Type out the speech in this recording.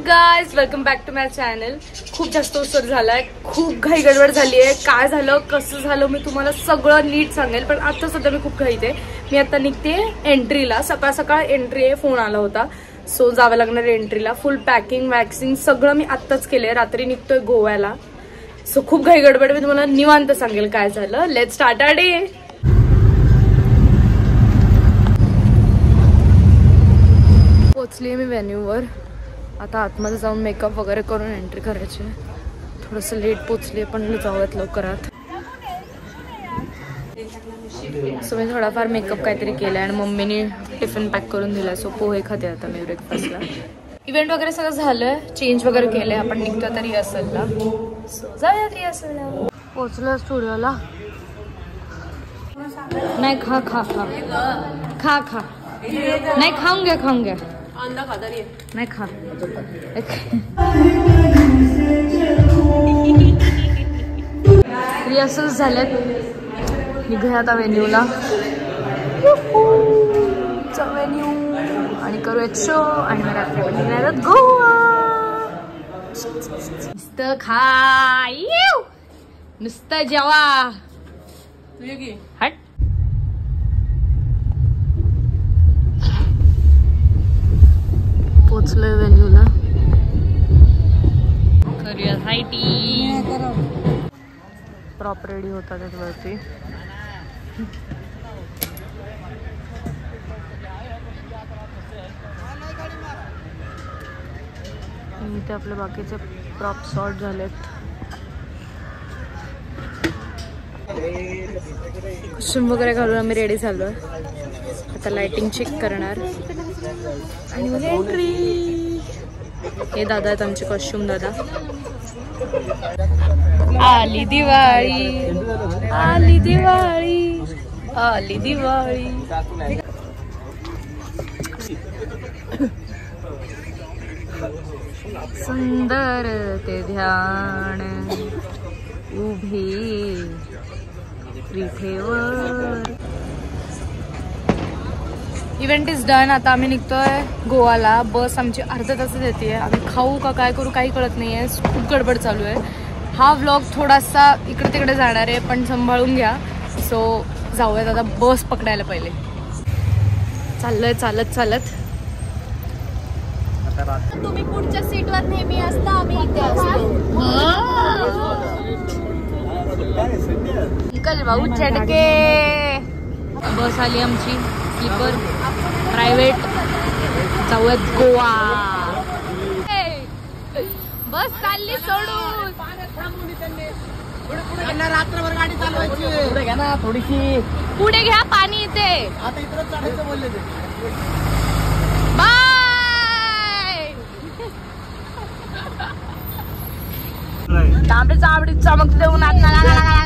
Guys, welcome back to my channel. खूप जास्त उशीर झालाय, खूप घाई गडबड झाली आहे। काय झालं कसं झालं मी तुम्हाला सगळं नीट सांगेल, पण आता सध्या मी खूप घाईत आहे। मी आता निघते एंट्रीला, सकाळ सकाळ एंट्री आहे, फोन आला होता सो जावं लागणार एंट्रीला। फुल पॅकिंग वॅक्सिंग सगळं मी आत्ताच केलंय, रात्री निघतोय गोव्याला। सो खूप घाई गडबड, मी तुम्हाला निवांत सांगेल काय झालं। Let's start our day. पोचली मी व्हेन्यूवर, आता आतमध्ये जाऊन मेकअप वगैरे करून एंट्री करायची। थोडंसं लेट पोचली पण जाऊयात लवकरात। सो मी थोडाफार मेकअप काहीतरी केला आणि मम्मीने टिफिन पॅक करून दिला। सो पोहे खाते आता मी ब्रेकफास्टला। इव्हेंट वगैरे सगळं झालंय, चेंज वगैरे केलंय, आपण निघतो तरी रिहर्सलला। सो जाऊयात रिहर्सलला। पोचलो स्टुडिओला। नाही खा खा खा खा खा नाही खाऊन घ्या नाही खा। रिहर्सल झाल्यात, निघूया आता व्हेन्यूला। व्हेन्यू आणि करूया शो आणि मग रात्री पण निघणार गोवा। नुसतं खा, नुसतं जेवा, हट। पोचलोय व्हेन्यूला, करूया हायटी। प्रॉपर रेडी होता त्याच्यावरती। इथे आपले बाकीचे प्रॉप शॉट झालेत। कॉस्ट्युम वगैरे घालून आम्ही रेडी झालोय, आता लाइटिंग चेक करणार आणि मग एंट्री। हे दादा आहेत आमचे कॉस्ट्युम दादा। आली दिवाळी आली दिवाळी आली दिवाळी। सुंदर ते ध्यान उभे विठेवर। इव्हेंट इज डन, आता आम्ही निघतोय गोवाला। बस आमची अर्ध्या तासात येते। आम्ही खाऊ का काय करू काही कळत नाहीये, खूप गडबड चालू आहे। हा व्लॉग थोडासा इकडे तिकडे जाणार आहे, पण सांभाळून घ्या। सो जाऊयात आता बस पकडायला पहिले। चाललोय चालत चालत। तुम्ही पुढच्या सीटवर नेहमी असता, आम्ही इथे असतो। निकल भाऊ चटके। बस आली आमची स्लीपर प्रायव्हेट, जाऊयात गोवा। बस चालली सोडून, रात्रभर गाडी चालवायची। पुढे घ्या ना थोडीशी, पुढे घ्या, पाणी येते। आता इकडे चढायचं बोलले ते। बाय। तांबडी चामडी चमकते उन्हात।